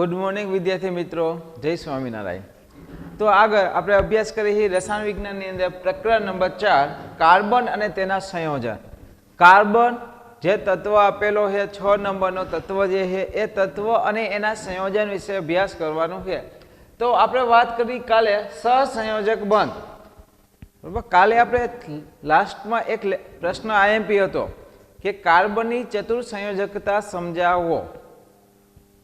Good morning વિદ્યાર્થી મિત્રો, જય સ્વામિનારાયણ. તો આગળ આપણે અભ્યાસ કરીએ રસાયણ વિજ્ઞાનની અંદર પ્રકરણ નંબર 4 કાર્બન અને તેના સંયોજન. કાર્બન જે તત્વ આપેલો છે 6 નંબરનો તત્વ જે છે એ તત્વ અને એના સંયોજન વિશે અભ્યાસ કરવાનો છે. તો આપણે વાત કરી કાલે સહસંયોજક બંધ. બરાબર, કાલે આપણે લાસ્ટમાં એક પ્રશ્ન આઈએમપી હતો કે કાર્બનની ચતુર્સંયોજકતા સમજાવો.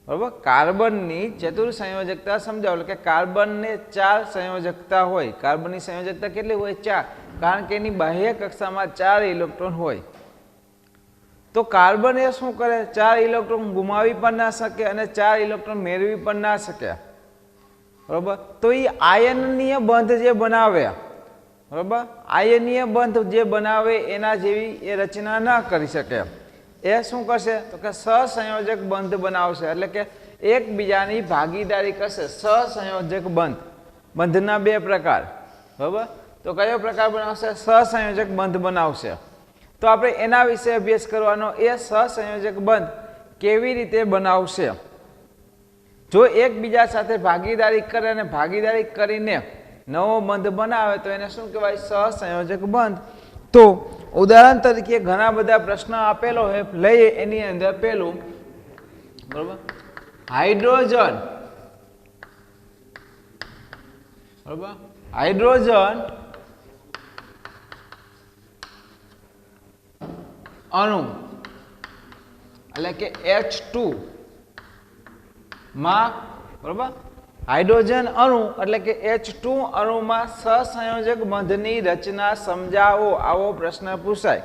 બરાબર, કાર્બનની ચતુર્સંયોજકતા સમજાવો એટલે કે કાર્બનને 4 સંયોજકતા હોય. કાર્બનની સંયોજકતા કેટલી હોય? 4, કારણ કે એની બાહ્ય કક્ષામાં 4 ઇલેક્ટ્રોન હોય. તો કાર્બન એ શું કરે? 4 ઇલેક્ટ્રોન ગુમાવી પણ ના શકે અને 4 ઇલેક્ટ્રોન મેળવી પણ ના શકે. બરાબર, તો એ આયનીય બંધ જે બનાવે, બરાબર, આયનીય બંધ જે બનાવે એના જેવી એ રચના ના કરી શકે. એ શું કરશે? તો કે સહસંયોજક બંધ બનાવશે, એટલે કે એકબીજાની ભાગીદારી કરશે. સહસંયોજક બંધ, બંધના 2 પ્રકાર. બરાબર, તો કયો પ્રકાર બનાવશે? સહસંયોજક બંધ બનાવશે. તો આપણે એના વિશે અભ્યાસ કરવાનો. એ સહસંયોજક બંધ કેવી રીતે બનાવશે? જો એકબીજા સાથે ભાગીદારી કરે અને ભાગીદારી કરીને નવો બંધ બનાવે તો એને શું કહેવાય? સહસંયોજક બંધ. તો ઉદાહરણ તરીકે ઘણા બધા પ્રશ્નો આપેલો હોય, લઈએ એની અંદર પેલું, બરાબર, હાઇડ્રોજન, બરાબર, હાઇડ્રોજન અણુ એટલે કે H2 માં, બરાબર, હાઇડ્રોજન અણુ એટલે કે H2 અણુમાં સહસંયોજક બંધની રચના સમજાવો. આવો પ્રશ્ન પૂછાય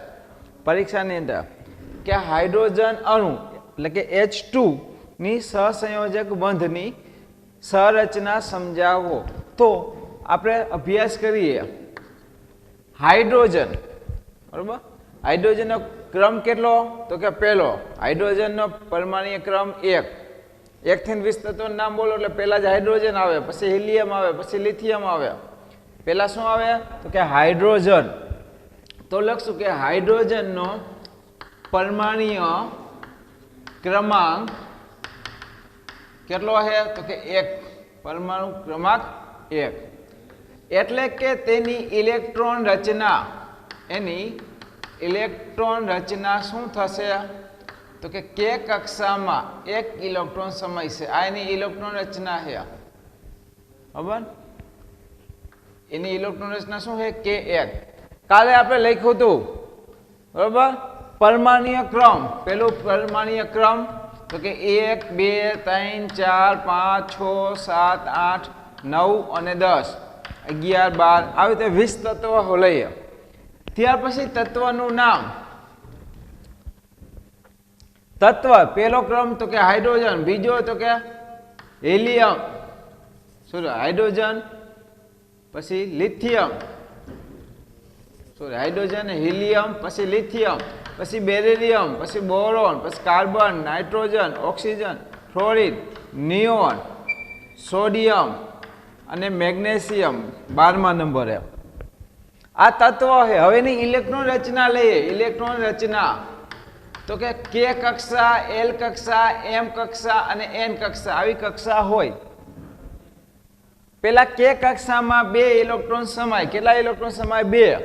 પરીક્ષાની અંદર કે હાઇડ્રોજન અણુ એટલે કે H2 ની સહસંયોજક બંધની સંરચના સમજાવો. તો આપણે અભ્યાસ કરીએ. હાઇડ્રોજન, બરાબર, હાઇડ્રોજનનો ક્રમ કેટલો? તો કે પહેલો. હાઇડ્રોજનનો પરમાણ્વીય ક્રમ 1. 1 થી 20 તત્વોનું નામ બોલો એટલે પહેલા જ હાઇડ્રોજન આવે, પછી હિલિયમ આવે, પછી લિથિયમ આવે. પહેલા શું આવે? તો કે હાઇડ્રોજન. તો લખશું કે હાઇડ્રોજનનો પરમાણ્વીય ક્રમાંક કેટલો છે? તો કે 1. પરમાણુ ક્રમાંક 1. એટલે કે તેની ઇલેક્ટ્રોન રચના, એની ઇલેક્ટ્રોન રચના શું થશે? તો કે K કક્ષામાં 1 ઇલેક્ટ્રોન સમાય. આ એની ઇલેક્ટ્રોન રચના છે. બરાબર, એની ઇલેક્ટ્રોન રચના શું છે? K1. કાલે આપણે લખ્યું હતું, બરાબર, પરમાણ્વીય ક્રમ. પેલું પરમાણ્વીય ક્રમ તો કે 1 2 3 4 5 6 7 8 9 અને 10 11 12 આવી રીતે 20 તત્વો લઈએ. ત્યાર પછી તત્વનું નામ. તત્વ પહેલો ક્રમ તો કે હાઇડ્રોજન, બીજો તો કે હિલિયમ, હાઇડ્રોજન, પછી લિથિયમ, હાઇડ્રોજન, હિલિયમ, પછી લિથિયમ, પછી બેરિલિયમ, પછી બોરોન, પછી carbon, nitrogen, oxygen, fluorine, neon, sodium અને મેગ્નેશિયમ 12મા નંબરે. આ તત્વો છે. હવે એની ઇલેક્ટ્રોન રચના લઈએ. ઇલેક્ટ્રોન રચના તો કે K કક્ષા, L કક્ષા, M કક્ષા અને N કક્ષા આવી કક્ષા હોય. પેલા K કક્ષામાં 2 ઇલેક્ટ્રોન સમાય. કેટલા ઇલેક્ટ્રોન સમાય? 2.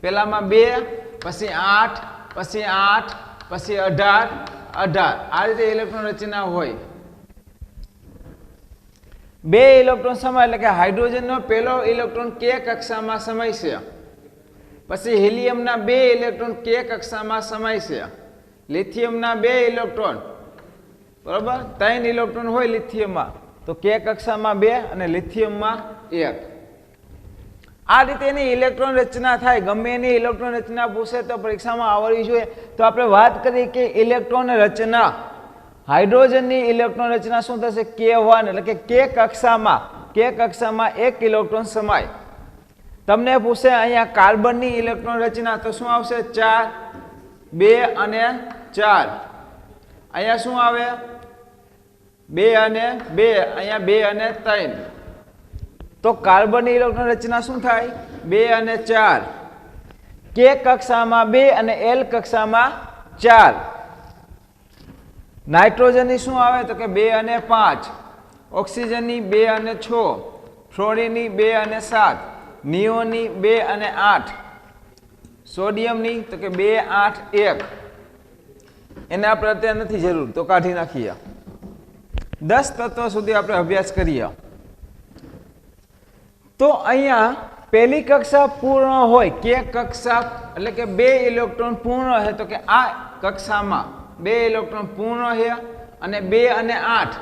પેલામાં 2, પછી 8, પછી 8, પછી 18, 18. આ રીતે ઇલેક્ટ્રોન રચના હોય. 2 ઇલેક્ટ્રોન સમાય એટલે કે હાઇડ્રોજનનો પહેલો ઇલેક્ટ્રોન K કક્ષામાં સમાય છે. પછી હિલિયમના 2 ઇલેક્ટ્રોન K કક્ષામાં સમાય છે. લિથિયમના 2 ઇલેક્ટ્રોન, બરાબર, 3 ઇલેક્ટ્રોન હોય લિથિયમમાં, તો K કક્ષામાં 2 અને લિથિયમમાં 1. આ રીતે એની ઇલેક્ટ્રોન રચના થાય. ગમે એની ઇલેક્ટ્રોન રચના પૂછે તો પરીક્ષામાં આવડવી જોઈએ. તો આપણે વાત કરીએ કે ઇલેક્ટ્રોન રચના, હાઇડ્રોજનની ઇલેક્ટ્રોન રચના શું થશે? K1 એટલે કે K કક્ષામાં 1 ઇલેક્ટ્રોન સમાય. તમને પૂછે અહીંયા કાર્બનની ઇલેક્ટ્રોન રચના તો શું આવશે? 4, 2 અને 4. અહીંયા શું આવે? 2 અને 2. અહીંયા 2 અને 3. તો કાર્બનની ઇલેક્ટ્રોન રચના શું થાય? 2 અને 4. K કક્ષામાં 2 અને L કક્ષામાં 4. નાઇટ્રોજનની શું આવે તો કે 2 અને 5, ઓક્સિજનની 2 અને 6, ફ્લોરિનની 2 અને 7, નિયોનની 2 અને 8, સોડિયમની તો કે 2, 8, 1. એને આપણે અત્યારે નથી જરૂર તો કાઢી નાખીએ. 10 તત્વો સુધી આપણે અભ્યાસ કરીએ. તો અહીંયા પહેલી કક્ષા પૂર્ણ હોય, કે કક્ષા એટલે કે 2 ઇલેક્ટ્રોન પૂર્ણ છે તો કે આ કક્ષામાં 2 ઇલેક્ટ્રોન પૂર્ણ છે અને 2 અને 8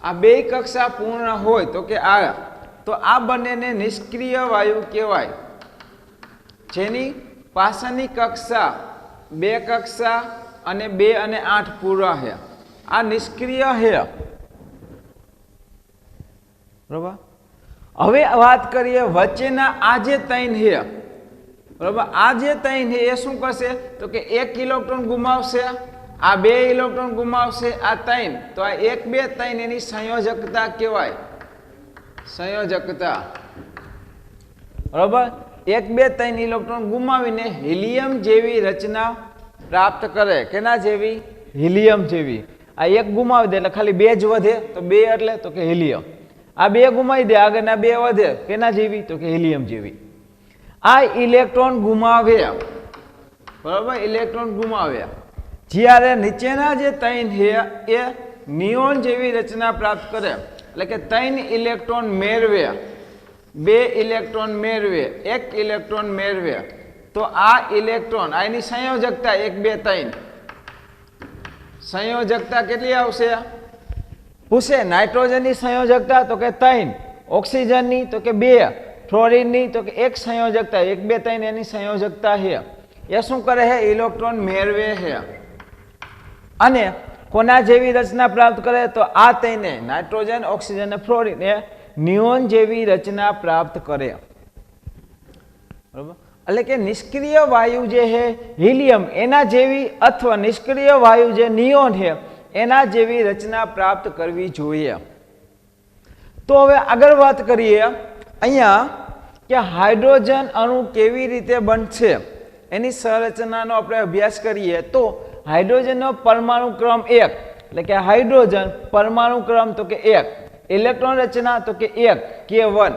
આ 2 કક્ષા પૂર્ણ હોય તો કે આ, તો આ બંનેને નિષ્ક્રિય વાયુ કહેવાય. જેની પાછળની કક્ષા 2 કક્ષા અને 2 અને 8 પૂર્ણ છે, આ નિષ્ક્રિય છે. બરોબર. હવે વાત કરીએ વચ્ચેના આ જે 3 છે, બરોબર, આ જે 3 છે એ શું કરશે તો કે 1 ઇલેક્ટ્રોન ગુમાવશે, આ 2 ઇલેક્ટ્રોન ગુમાવશે, આ 3, તો આ 1, 2, 3 એની સંયોજકતા કહેવાય. સંયોજકતા. બરોબર. 1, 2, 3 ઇલેક્ટ્રોન ગુમાવીને હિલિયમ જેવી રચના પ્રાપ્ત કરે. કેના જેવી? હિલિયમ જેવી. આ 1 ગુમાવી દે એટલે ખાલી 2 જ વધે, તો 2 એટલે તો કે હિલિયમ. આ 2 ગુમાવી દે, આગળના 2 વધે, કેના જેવી તો કે હિલિયમ જેવી. આ ઇલેક્ટ્રોન ગુમાવ્યા, બરાબર, ઇલેક્ટ્રોન ગુમાવ્યા. જ્યારે નીચેના જે 3 છે એ નિયોન જેવી રચના પ્રાપ્ત કરે, એટલે કે 3 ઇલેક્ટ્રોન મેળવે, 2 ઇલેક્ટ્રોન મેળવે, 1 ઇલેક્ટ્રોન મેળવે, તો આ ઇલેક્ટ્રોન આ એની સંયોજકતા 1, 2, 3. સંયોજકતા કેટલી આવશે? પૂછે નાઇટ્રોજનની સંયોજકતા તો કે 3, ઓક્સિજનની તો કે 2, ફ્લોરિનની તો કે 1 સંયોજકતા, 1, 2, 3 એની સંયોજકતા છે. એ શું કરે છે? ઇલેક્ટ્રોન મેળવે છે. અને કોના જેવી રચના પ્રાપ્ત કરે તો આ 3 નાઇટ્રોજન, ઓક્સિજન અને ફ્લોરિન એ નિયોન જેવી રચના પ્રાપ્ત કરે. બરોબર. એટલે કે નિષ્ક્રિય વાયુ જે છે હિલિયમ એના જેવી, અથવા નિષ્ક્રિય વાયુ જે નિયોન છે એના જેવી રચના પ્રાપ્ત કરવી જોઈએ. તો હવે આગળ વાત કરીએ અહીંયા કે હાઇડ્રોજન અણુ કેવી રીતે બનશે એની સંરચનાનો આપણે અભ્યાસ કરીએ. તો હાઇડ્રોજનનો પરમાણુ ક્રમ 1, એટલે કે હાઇડ્રોજન પરમાણુ ક્રમ તો કે 1, ઇલેક્ટ્રોન રચના તો કે 1, K1,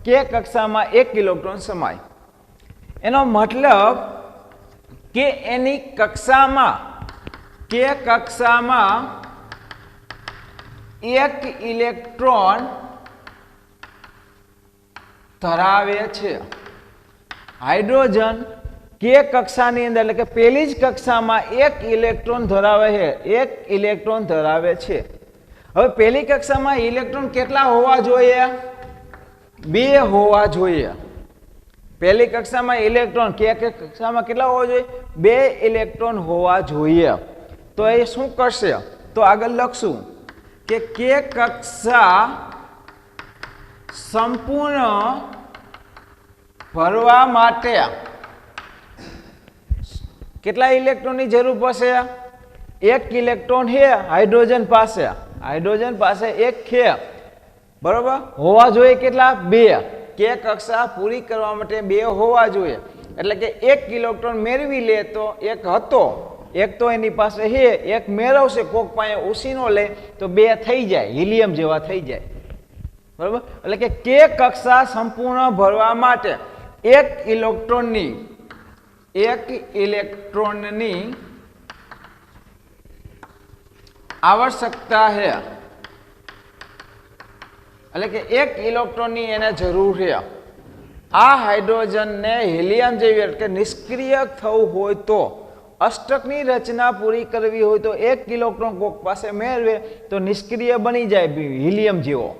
K કક્ષામાં 1 ઇલેક્ટ્રોન સમાય. એનો મતલબ કે એની કક્ષામાં, K કક્ષામાં 1 ઇલેક્ટ્રોન ધરાવે છે. હાઇડ્રોજન K કક્ષાની અંદર, એટલે કે પહેલી જ કક્ષામાં 1 ઇલેક્ટ્રોન ધરાવે છે, 1 ઇલેક્ટ્રોન ધરાવે છે. હવે પહેલી કક્ષામાં ઇલેક્ટ્રોન કેટલા હોવા જોઈએ? 2 હોવા જોઈએ. પહેલી કક્ષામાં ઇલેક્ટ્રોન K કક્ષામાં કેટલા હોવા જોઈએ? 2 ઇલેક્ટ્રોન હોવા જોઈએ. તો એ શું કરશે? તો આગળ લખશું કે K કક્ષા સંપૂર્ણ ભરવા માટે કેટલા ઇલેક્ટ્રોનની જરૂર પડશે? 1 ઇલેક્ટ્રોન છે હાઇડ્રોજન પાસે, હાઇડ્રોજન પાસે 1 છે, બરોબર, હોવા જોઈએ કેટલા? 2. K કક્ષા પૂરી કરવા માટે 2 હોવા જોઈએ. એટલે કે 1 ઇલેક્ટ્રોન મેળવી લે તો 1 હતો, 1 તો એની પાસે છે, 1 મેળવશે, કોક પાસે ઉસીનો લે તો 2 થઈ જાય, હિલિયમ જેવા થઈ જાય. બરોબર. એટલે કે K કક્ષા સંપૂર્ણ ભરવા માટે 1 ઇલેક્ટ્રોનની આવશ્યકતા છે. એટલે કે 1 ઇલેક્ટ્રોનની એને જરૂર છે. આ હાઇડ્રોજનને હિલિયમ જેવી, એટલે કે નિષ્ક્રિય થવું હોય તો, અષ્ટકની રચના પૂરી કરવી હોય તો 1 ઇલેક્ટ્રોન કોક પાસે મેળવે તો નિષ્ક્રિય બની જાય, હિલિયમ જેવો,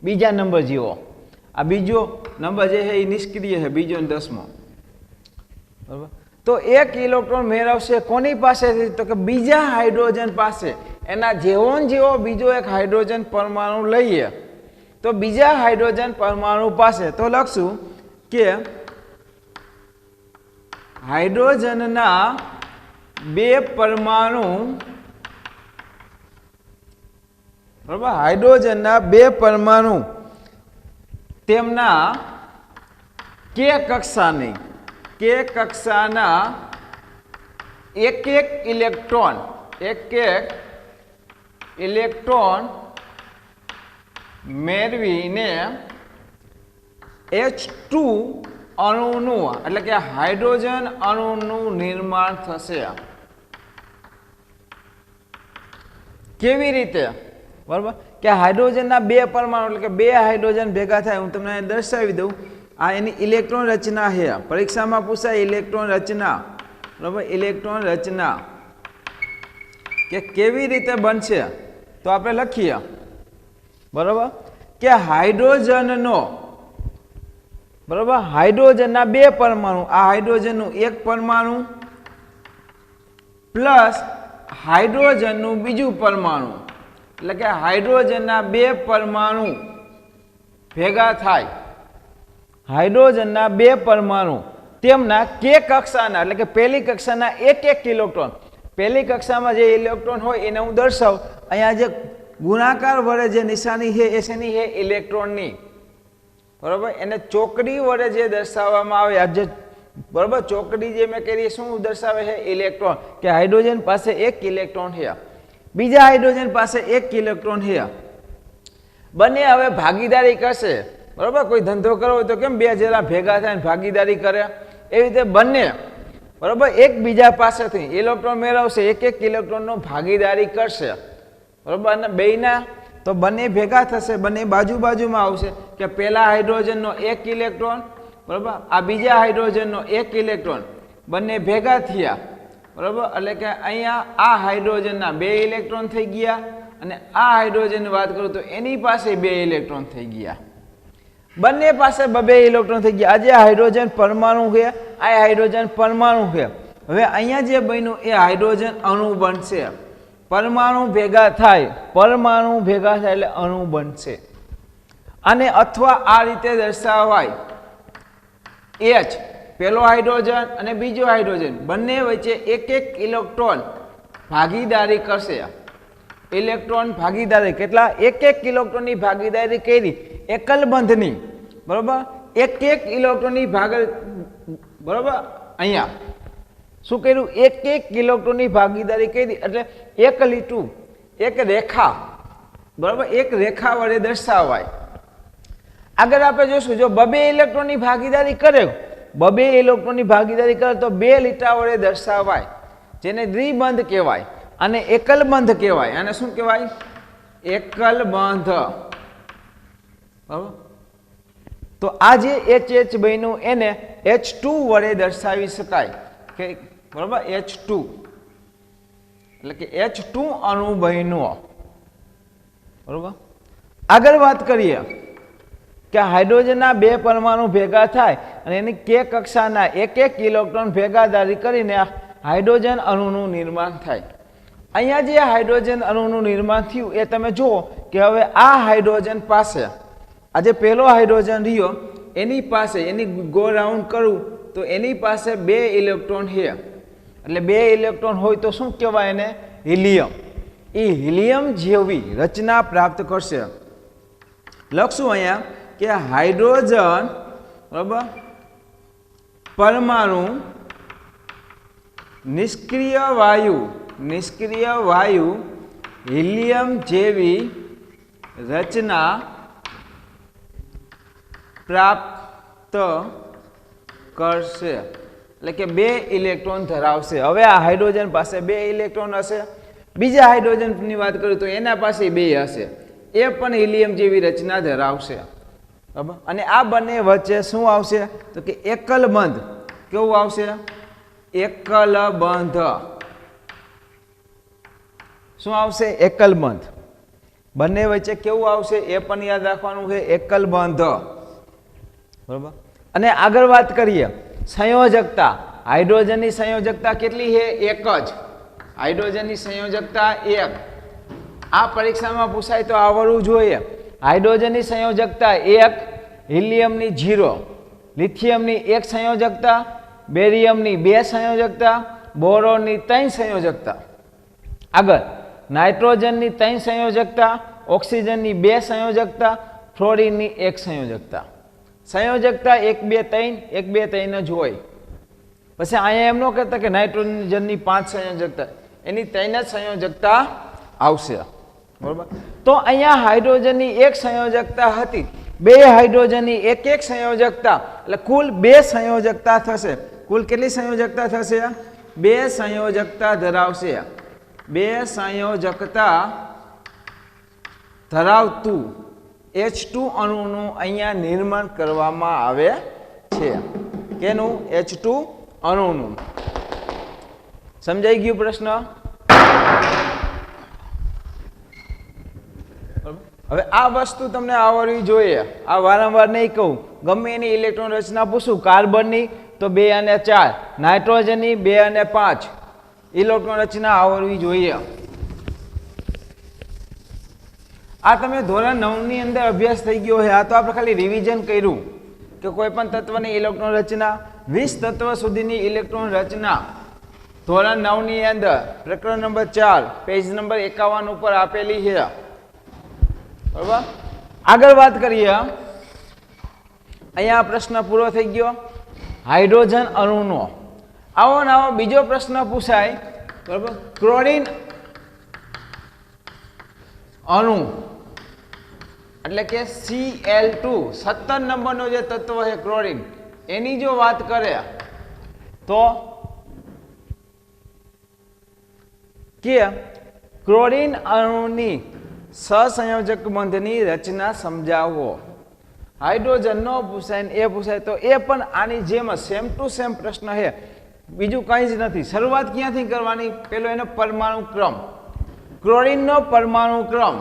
બીજા નંબર જેવો. આ બીજો નંબર જે છે એ નિષ્ક્રિય છે, બીજો ને 10મો. બરાબર. તો 1 ઇલેક્ટ્રોન મેળવશે કોની પાસેથી? તો કે બીજા હાઇડ્રોજન પાસે. એના જેવો ને જેવો બીજો એક હાઇડ્રોજન પરમાણુ લઈએ તો બીજા હાઇડ્રોજન પરમાણુ પાસે, તો લખશું કે હાઇડ્રોજનના 2 પરમાણુ, બરાબર, હાઇડ્રોજનના 2 પરમાણુ તેમના K કક્ષાની, K કક્ષાના 1 ઇલેક્ટ્રોન, 1 ઇલેક્ટ્રોન મેળવીને H2 અણુનું એટલે કે હાઇડ્રોજન અણુનું નિર્માણ થશે. કેવી રીતે? બરાબર કે હાઇડ્રોજનના બે પરમાણુ એટલે કે બે હાઇડ્રોજન ભેગા થાય. હું તમને દર્શાવી દઉં. આ એની ઇલેક્ટ્રોન રચના છે. પરીક્ષામાં પૂછાય ઇલેક્ટ્રોન રચના. બરાબર ઇલેક્ટ્રોન રચના કે કેવી રીતે બનશે તો આપણે લખીએ. બરાબર કે હાઇડ્રોજનનો બરાબર હાઇડ્રોજનના બે પરમાણુ આ હાઇડ્રોજનનું એક પરમાણુ પ્લસ હાઇડ્રોજનનું બીજું પરમાણુ એટલે કે હાઇડ્રોજનના બે પરમાણુ ભેગા થાય. હાઇડ્રોજનના બે પરમાણુ તેમના કે કક્ષાના એટલે કે પહેલી કક્ષાના એક ઇલેક્ટ્રોન પહેલી કક્ષામાં જે ઇલેક્ટ્રોન હોય એને હું દર્શાવું. અહીંયા જે ગુણાકાર વડે જે નિશાની છે એ શેની છે? ઇલેક્ટ્રોનની. બરાબર એને ચોકડી વડે જે દર્શાવવામાં આવે આ જે બરાબર ચોકડી જે મેં કરી શું દર્શાવે છે? ઇલેક્ટ્રોન કે હાઇડ્રોજન પાસે એક ઇલેક્ટ્રોન છે બીજા હાઇડ્રોજન પાસે એક ઇલેક્ટ્રોન છે. બંને હવે ભાગીદારી કરશે. બરાબર કોઈ ધંધો કરવો હોય તો કેમ બે જણા ભેગા થાય ભાગીદારી કરે એવી રીતે બંને બરાબર એકબીજા પાસેથી ઇલેક્ટ્રોન મેળવશે એક ઇલેક્ટ્રોનનો ભાગીદારી કરશે. બરાબર અને બેયના તો બંને ભેગા થશે બંને બાજુ બાજુમાં આવશે કે પહેલા હાઇડ્રોજનનો એક ઇલેક્ટ્રોન બરાબર આ બીજા હાઇડ્રોજનનો એક ઇલેક્ટ્રોન બંને ભેગા થયા. બરાબર એટલે કે અહીંયા આ હાઇડ્રોજનના બે ઇલેક્ટ્રોન થઈ ગયા અને આ હાઇડ્રોજનની વાત કરું તો એની પાસે બે ઇલેક્ટ્રોન થઈ ગયા. બંને પાસે બે ઇલેક્ટ્રોન થઈ ગયા. આજે હાઇડ્રોજન પરમાણુ છે આ હાઇડ્રોજન પરમાણુ છે. હવે અહીંયા જે બન્યું એ હાઇડ્રોજન અણુ બનશે. પરમાણુ ભેગા થાય એટલે અણુ બનશે. અને અથવા આ રીતે દર્શાવાય H પહેલો હાઇડ્રોજન અને બીજો હાઇડ્રોજન બંને વચ્ચે એક ઇલેક્ટ્રોન ભાગીદારી કરશે. ઇલેક્ટ્રોન ભાગીદારી કેટલા? એક ઇલેક્ટ્રોનની ભાગીદારી કરી એકલ બંધની. બરાબર એક ઇલેક્ટ્રોનની બરાબર અહીંયા શું કર્યું? એક ઇલેક્ટ્રોનની ભાગીદારી કરી એટલે એક લીટું એક રેખા બરાબર એક રેખા વડે દર્શાવાય. આગળ આપણે જોશું જો બે ઇલેક્ટ્રોનની ભાગીદારી કરે બે ઇલેક્ટ્રોનની ભાગીદારી કરે તો બે લીટા વડે દર્શાવાય જેને દ્વિબંધ કહેવાય અને એકલ બંધ કહેવાય. અને શું કહેવાય? એકલ બંધ. બરાબર તો આ જે H બન્યું એને H2 વડે દર્શાવી શકાય કે બરાબર H2 એટલે કે H2 અણુ બન્યો. બરાબર આગળ વાત કરીએ કે હાઇડ્રોજનના બે પરમાણુ ભેગા થાય અને એની કે કક્ષાના એક ઇલેક્ટ્રોન ભેગાદારી કરીને હાઇડ્રોજન અણુનું નિર્માણ થાય. અહીંયા જે હાઇડ્રોજન અણુનું નિર્માણ થયું એ તમે જુઓ કે હવે આ હાઇડ્રોજન પાસે આ જે પહેલો હાઇડ્રોજન રહ્યો એની પાસે એની ગો રાઉન્ડ કરું તો એની પાસે બે ઇલેક્ટ્રોન છે. એટલે બે ઇલેક્ટ્રોન હોય તો શું કહેવાય એને? હિલિયમ. એ હિલિયમ જેવી રચના પ્રાપ્ત કરશે. લખશું અહીંયા કે હાઇડ્રોજન બરાબર પરમાણુ નિષ્ક્રિય વાયુ હિલિયમ જેવી રચના પ્રાપ્ત કરશે. એટલે કે બે ઇલેક્ટ્રોન ધરાવશે. હવે આ હાઇડ્રોજન પાસે બે ઇલેક્ટ્રોન હશે. બીજા હાઇડ્રોજનની વાત કરું તો એના પાસે બે હશે. એ પણ હિલિયમ જેવી રચના ધરાવશે. બરાબર અને આ બંને વચ્ચે શું આવશે તો કે એકલ બંધ. કેવું આવશે? એકલ બંધ. શું આવશે? એકલ બંધ. બંને વચ્ચે કેવું આવશે એ પણ યાદ રાખવાનું છે. એકલ બંધ. બરાબર અને આગળ વાત કરીએ સંયોજકતા. હાઇડ્રોજનની સંયોજકતા કેટલી છે? એક જ. હાઇડ્રોજનની સંયોજકતા એક. આ પરીક્ષામાં પૂછાય તો આવડવું જોઈએ. હાઇડ્રોજનની સંયોજકતા એક, હિલિયમની 0, લિથિયમની 1 સંયોજકતા, બેરિયમની 2 સંયોજકતા, બોરોનની 3 સંયોજકતા. આગળ નાઇટ્રોજનની 3 સંયોજકતા, ઓક્સિજનની 2 સંયોજકતા, ફ્લોરિનની 1 સંયોજકતા. સંયોજકતા 1 2 3 1 2 3 જ હોય. પછી અહીંયા એમ ન કહેતા કે નાઇટ્રોજનની 5 સંયોજકતા, એની 3 જ સંયોજકતા આવશે. બરોબર. તો અહીંયા હાઇડ્રોજનની એક સંયોજકતા હતી, બે હાઇડ્રોજનની એક સંયોજકતા, એટલે કુલ બે સંયોજકતા થશે. કુલ કેટલી સંયોજકતા થશે? બે સંયોજકતા ધરાવશે. બે સંયોજકતા ધરાવતું H2 અણુનું અહીંયા નિર્માણ કરવામાં આવે છે. કેનું? H2 અણુનું. સમજાઈ ગયું પ્રશ્ન? હવે આ વસ્તુ તમને આવડવી જોઈએ. આ વારંવાર નહીં કહું. ગમે એની ઇલેક્ટ્રોન રચના પૂછું, કાર્બનની તો 2 અને 4, નાઇટ્રોજનની 2 અને 5 ઇલેક્ટ્રોન રચના આવડવી જોઈએ. આ તમે ધોરણ 9 ની અંદર અભ્યાસ થઈ ગયો છે. આ તો આપણે ખાલી રિવિઝન કર્યું કે કોઈ પણ તત્વની ઇલેક્ટ્રોન રચના, 20 તત્વ સુધીની ઇલેક્ટ્રોન રચના ધોરણ 9 ની અંદર પ્રકરણ નંબર 4 પેજ નંબર 51 ઉપર આપેલી છે. બરાબર. આગળ વાત કરીએ. અહીંયા પ્રશ્ન પૂરો થઈ ગયો હાઇડ્રોજન અણુનો. આવો ને આવો બીજો પ્રશ્ન પૂછાય. બરાબર. ક્લોરીન અણુ એટલે કે Cl2 17 નંબરનો જે તત્વ છે ક્લોરીન, એની જો વાત કરે તો કે ક્લોરીન અણુની સહસંયોજક બંધની રચના સમજાવો. હાઇડ્રોજન નો પૂછાય ને એ પૂછાય તો એ પણ આની જેમ સેમ ટુ સેમ પ્રશ્ન છે. બીજું કંઈ જ નથી. શરૂઆત ક્યાંથી કરવાની? પેલો એનો પરમાણુ ક્રમ, ક્લોરીનનો પરમાણુ ક્રમ.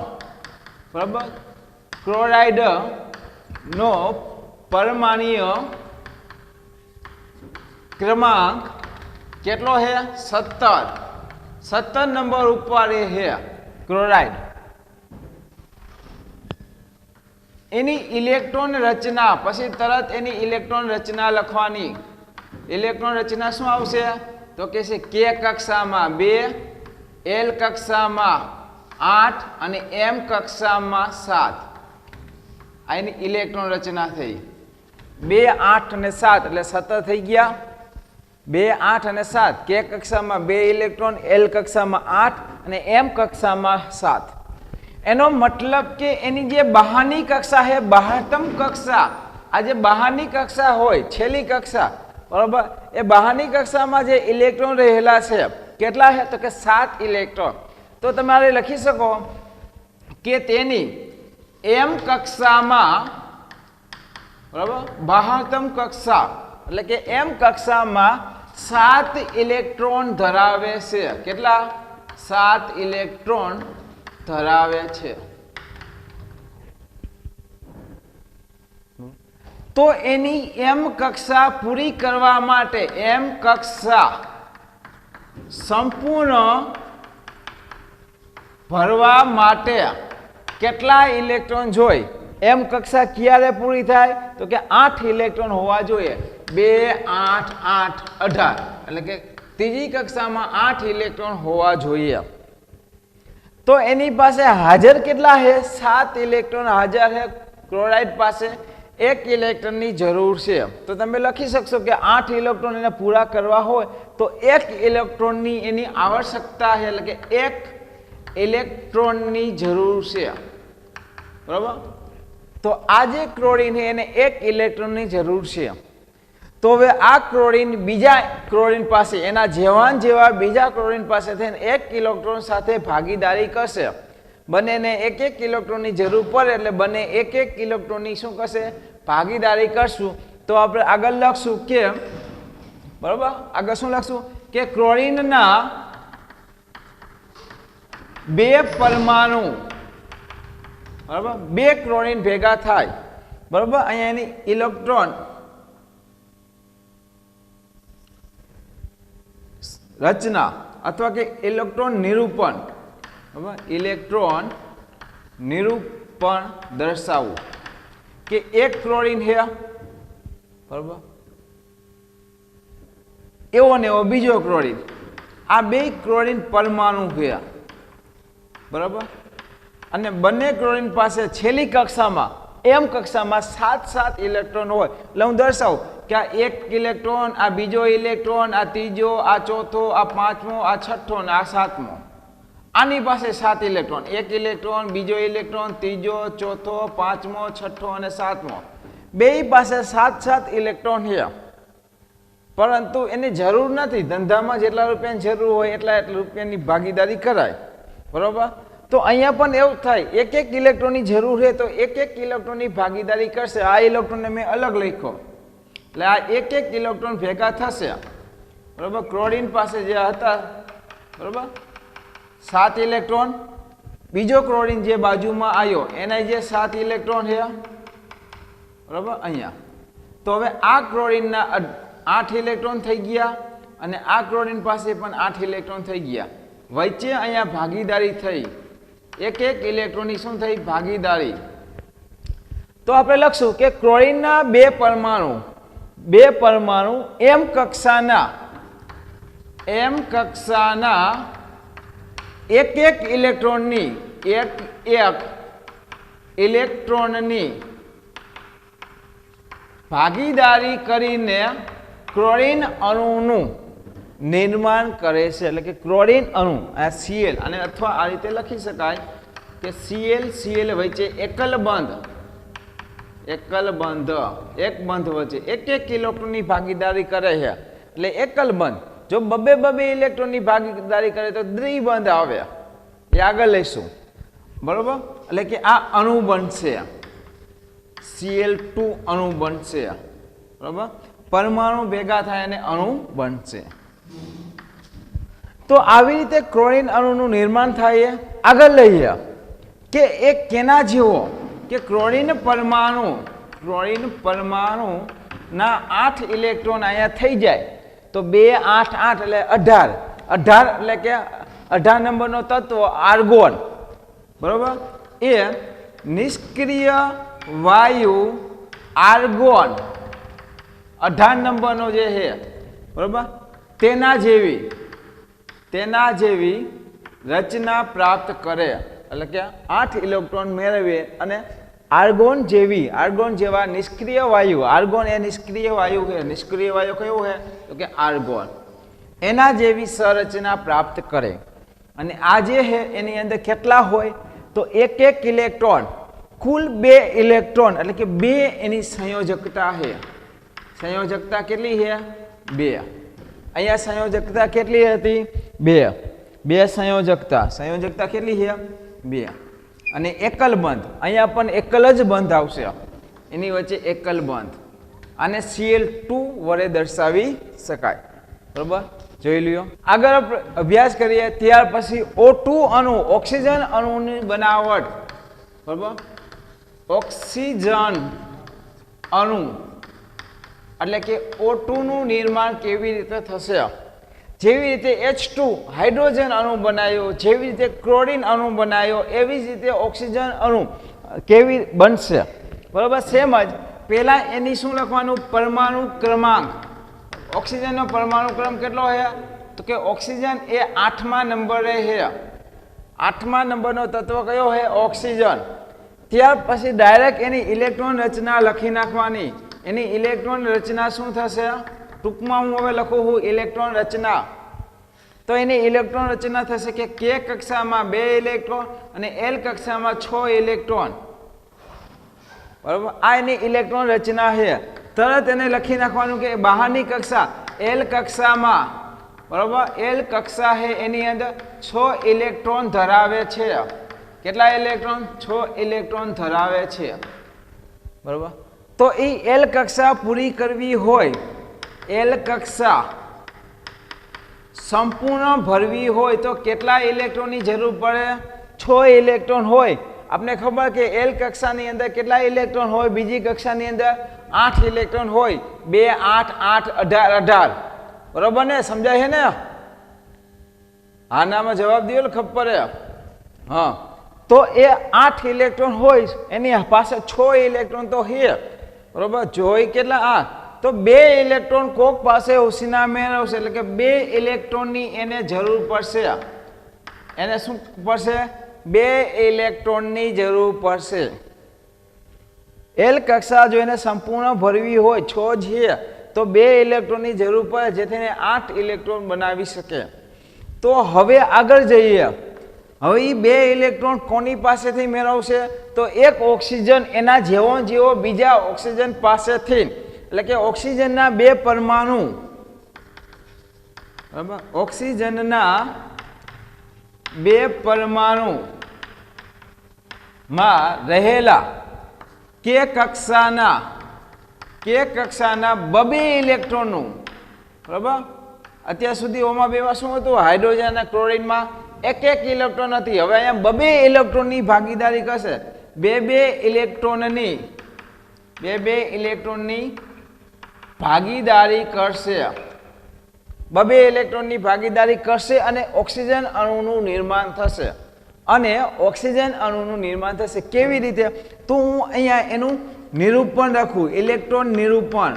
બરાબર. ક્લોરાઇડ નો પરમાણુય ક્રમાંક કેટલો છે? 17 નંબર ઉપર એ છે ક્લોરાઇડ. એની ઇલેક્ટ્રોન રચના પછી તરત એની ઇલેક્ટ્રોન રચના લખવાની. ઇલેક્ટ્રોન રચના શું આવશે? તો કે છે K કક્ષામાં 2, L કક્ષામાં 8 અને M કક્ષામાં 7. આ એની ઇલેક્ટ્રોન રચના થઈ. 2, 8 અને 7 એટલે 17 થઈ ગયા. 2, 8 અને 7 K કક્ષામાં 2 ઇલેક્ટ્રોન, L કક્ષામાં 8 અને M કક્ષામાં 7. એનો મતલબ કે એની જે બહારની કક્ષા છે, બહારતમ કક્ષા, આ જે બહારની કક્ષા હોય, છેલ્લી કક્ષા, બરાબર, એ બહારની કક્ષામાં જે ઇલેક્ટ્રોન રહેલા છે કેટલા છે? તો કે 7 ઇલેક્ટ્રોન. તો તમારે લખી શકો કે તેની M કક્ષામાં, બરાબર, બહારતમ કક્ષા એટલે કે M કક્ષામાં 7 ઇલેક્ટ્રોન ધરાવે છે. કેટલા? 7 ઇલેક્ટ્રોન ધરાવે છે. તો એની M કક્ષા પૂરી કરવા માટે, M કક્ષા સંપૂર્ણ ભરવા માટે કેટલા ઇલેક્ટ્રોન જોઈએ? M કક્ષા ક્યારે પૂરી થાય? તો કે 8 ઇલેક્ટ્રોન હોવા જોઈએ. 2, 8, 8, 18 એટલે કે ત્રીજી કક્ષામાં 8 ઇલેક્ટ્રોન હોવા જોઈએ. તો એની પાસે હાજર કેટલા છે? 7 ઇલેક્ટ્રોન હાજર છે ક્લોરાઇડ પાસે. 1 ઇલેક્ટ્રોનની જરૂર છે. તો તમે લખી શકશો કે 8 ઇલેક્ટ્રોન એને પૂરા કરવા હોય તો 1 ઇલેક્ટ્રોનની એની આવશ્યકતા છે, એટલે કે 1 ઇલેક્ટ્રોનની જરૂર છે. બરાબર. તો આ જે ક્લોરીન છે એને 1 ઇલેક્ટ્રોનની જરૂર છે. તો હવે આ ક્લોરીન બીજા ક્લોરીન પાસે, એના જેવા બીજા ક્લોરીન પાસે થઈને 1 ઇલેક્ટ્રોન સાથે ભાગીદારી કરશે. બંનેને 1 ઇલેક્ટ્રોનની જરૂર પડે એટલે બંને 1 ઇલેક્ટ્રોનની શું કરશે? ભાગીદારી કરશું. તો આપણે આગળ લખશું કે, બરાબર, આગળ શું લખશું કે ક્લોરીનના 2 પરમાણુ, બરાબર, 2 ક્લોરીન ભેગા થાય. બરાબર. અહીંયા એની ઇલેક્ટ્રોન રચના અથવા કે ઇલેક્ટ્રોન નિરૂપણ, બરાબર, ઇલેક્ટ્રોન નિરૂપણ દર્શાવવું કે 1 ક્લોરીન છે, બરાબર, એવો ને એવો બીજો ક્લોરીન. આ 2 ક્લોરીન પરમાણુ છે, બરાબર, અને બંને ક્લોરીન પાસે છેલ્લી કક્ષામાં M કક્ષામાં 7 ઇલેક્ટ્રોન હોય. એટલે હું દર્શાવું કે આ 1 ઇલેક્ટ્રોન, આ બીજો ઇલેક્ટ્રોન, આ ત્રીજો, આ ચોથો, આ પાંચમો, આ છઠ્ઠો અને આ સાતમો. આની પાસે 7 ઇલેક્ટ્રોન, એક ઇલેક્ટ્રોન, બીજો ઇલેક્ટ્રોન, ત્રીજો, ચોથો, પાંચમો, છઠ્ઠો અને સાતમો, બેય પાસે 7 ઇલેક્ટ્રોન છે. પરંતુ એની જરૂર નથી, ધંધામાં જેટલા રૂપિયાની જરૂર હોય એટલા રૂપિયાની ભાગીદારી કરાય, બરોબર. તો અહીંયા પણ એવું થાય, એક ઇલેક્ટ્રોનની જરૂર છે તો એક ઇલેક્ટ્રોનની ભાગીદારી કરશે. આ ઇલેક્ટ્રોનને મેં અલગ લખ્યો એટલે આ એક ઇલેક્ટ્રોન ભેગા થશે, બરોબર. ક્લોરીન પાસે જે હતા, બરોબર, 7 ઇલેક્ટ્રોન, બીજો ક્લોરીન જે બાજુમાં આવ્યો એના જે 7 ઇલેક્ટ્રોન છે, બરોબર, અહીંયા. તો હવે આ ક્લોરીનના 8 ઇલેક્ટ્રોન થઈ ગયા અને આ ક્લોરીન પાસે પણ 8 ઇલેક્ટ્રોન થઈ ગયા. વચ્ચે અહીંયા ભાગીદારી થઈ, એક ઇલેક્ટ્રોનની શું થઈ? ભાગીદારી. તો આપણે લખશું કે ક્લોરીનના બે પરમાણુ એમ કક્ષાના એક ઇલેક્ટ્રોનની ભાગીદારી કરીને ક્લોરીન અણુનું નિર્માણ કરે છે. એટલે કે ક્લોરીન અણુ આ Cl, અને અથવા આ રીતે લખી શકાય કે Cl વચ્ચે એકલ બંધ, એક બંધ વચ્ચે એક ઇલેક્ટ્રોનની ભાગીદારી કરે છે એટલે એકલ બંધ. જો બબે ઇલેક્ટ્રોનની ભાગીદારી કરે તો દ્વિબંધ આવે, એ આગળ લઈશું, બરોબર. એટલે કે આ અણુ બનશે, Cl2 અણુ બનશે, બરોબર. પરમાણુ ભેગા થાય અને અણુ બનશે. તો આવી રીતે ક્લોરીન અણુનું નિર્માણ થાય. આગળ લઈએ કે એક કેના જેવો કે ક્લોરીન પરમાણુ ના 8 ઇલેક્ટ્રોન અહીંયા થઈ જાય તો 2 8 8 એટલે 18 એટલે કે 18 નંબરનો તત્વ આર્ગોન, બરોબર, એ નિષ્ક્રિય વાયુ આર્ગોન 18 નંબરનો જે છે, બરોબર, તેના જેવી રચના પ્રાપ્ત કરે. એટલે કે 8 ઇલેક્ટ્રોન મેળવે અને આર્ગોન જેવા નિષ્ક્રિય વાયુ, આર્ગોન એ નિષ્ક્રિય વાયુ છે. નિષ્ક્રિય વાયુ કયો છે? તો કે આર્ગોન. એના જેવી સંરચના પ્રાપ્ત કરે. અને આ જે છે એની અંદર કેટલા હોય તો એક ઇલેક્ટ્રોન, કુલ 2 ઇલેક્ટ્રોન, એટલે કે 2 એની સંયોજકતા છે. સંયોજકતા કેટલી છે? 2. અહીંયા સંયોજકતા કેટલી હતી? 2 સંયોજકતા કેટલી છે? 2. અને એકલ બંધ, અહીંયા પણ એકલ જ બંધ આવશે, એની વચ્ચે એકલ બંધ. આને Cl2 વડે દર્શાવી શકાય, બરોબર. જોઈ લ્યો. આગળ અભ્યાસ કરીએ ત્યાર પછી O2 અણુ, ઓક્સિજન અણુની બનાવટ, બરોબર. ઓક્સિજન અણુ એટલે કે O2 નું નિર્માણ કેવી રીતે થશે? જેવી રીતે H2 હાઇડ્રોજન અણુ બનાવ્યો, જેવી રીતે ક્લોરીન અણુ બનાવ્યો, એવી જ રીતે ઓક્સિજન અણુ કેવી બનશે, બરોબર. સેમ જ પહેલા એની શું લખવાનું? પરમાણુ ક્રમાંક. ઓક્સિજનનો પરમાણુ ક્રમ કેટલો છે? તો કે ઓક્સિજન એ 8મા નંબરે છે. 8મા નંબરનો તત્વ કયો છે? ઓક્સિજન. ત્યાર પછી ડાયરેક્ટ એની ઇલેક્ટ્રોન રચના લખી નાખવાની. એની ઇલેક્ટ્રોન રચના શું થશે? ટૂંકમાં હું હવે લખું છું ઇલેક્ટ્રોન રચના. તો એની ઇલેક્ટ્રોન રચના થશે કે K કક્ષામાં 2 ઇલેક્ટ્રોન અને L કક્ષામાં 6 ઇલેક્ટ્રોન, બરોબર. આ એની ઇલેક્ટ્રોન રચના છે. તરત એને લખી નાખવાનું કે બહારની કક્ષા L કક્ષામાં, બરોબર, L કક્ષા છે એની અંદર 6 ઇલેક્ટ્રોન ધરાવે છે. કેટલા ઇલેક્ટ્રોન? 6 ઇલેક્ટ્રોન ધરાવે છે, બરોબર. તો એ L કક્ષા પૂરી કરવી હોય, L કક્ષા સંપૂર્ણ ભરવી હોય તો કેટલા ઇલેક્ટ્રોનની જરૂર પડે? 6 ઇલેક્ટ્રોન હોય. આપણે ખબર કે L કક્ષાની અંદર કેટલા ઇલેક્ટ્રોન હોય? બીજી કક્ષાની અંદર 8 ઇલેક્ટ્રોન હોય. 2 8 8 18, બરોબર ને? સમજાય છે ને? હા નામાં જવાબ દો ને, ખબર પડે. હા, તો એ 8 ઇલેક્ટ્રોન હોય, એની પાસે 6 ઇલેક્ટ્રોન તો છે, બરોબર. જોઈ કેટલા? 8. તો 2 ઇલેક્ટ્રોન કોક પાસે ઉસીના મેળવશે, એટલે કે 2 ઇલેક્ટ્રોનની એને જરૂર પડશે. એને શું પડશે? 2 ઇલેક્ટ્રોનની જરૂર પડશે. L કક્ષા જો એને સંપૂર્ણ ભરવી હોય, 6 છે, તો 2 ઇલેક્ટ્રોનની જરૂર પડે જેથી 8 ઇલેક્ટ્રોન બનાવી શકે. તો હવે આગળ જઈએ હવે એ બે ઇલેક્ટ્રોન કોની પાસેથી મેળવશે તો એક ઓક્સિજન એના જેવો બીજા ઓક્સિજન પાસેથી, એટલે કે ઓક્સિજનના બે પરમાણુ, બરાબર, ઓક્સિજનના બે પરમાણુ માં રહેલા કે કક્ષાના બબે ઇલેક્ટ્રોનનું, બરાબર, અત્યાર સુધી ઓમાં બેમાં શું હતું, હાઇડ્રોજન અને ક્લોરીનમાં એક ઇલેક્ટ્રોન હતી. હવે અહીંયા બબે ઇલેક્ટ્રોનની ભાગીદારી કરશે, બે ઇલેક્ટ્રોનની ભાગીદારી કરશે, બબે ઇલેક્ટ્રોનની ભાગીદારી કરશે અને ઓક્સિજન અણુનું નિર્માણ થશે. અને ઓક્સિજન અણુનું નિર્માણ થશે કેવી રીતે, તો હું અહીંયા એનું નિરૂપણ રાખું, ઇલેક્ટ્રોન નિરૂપણ,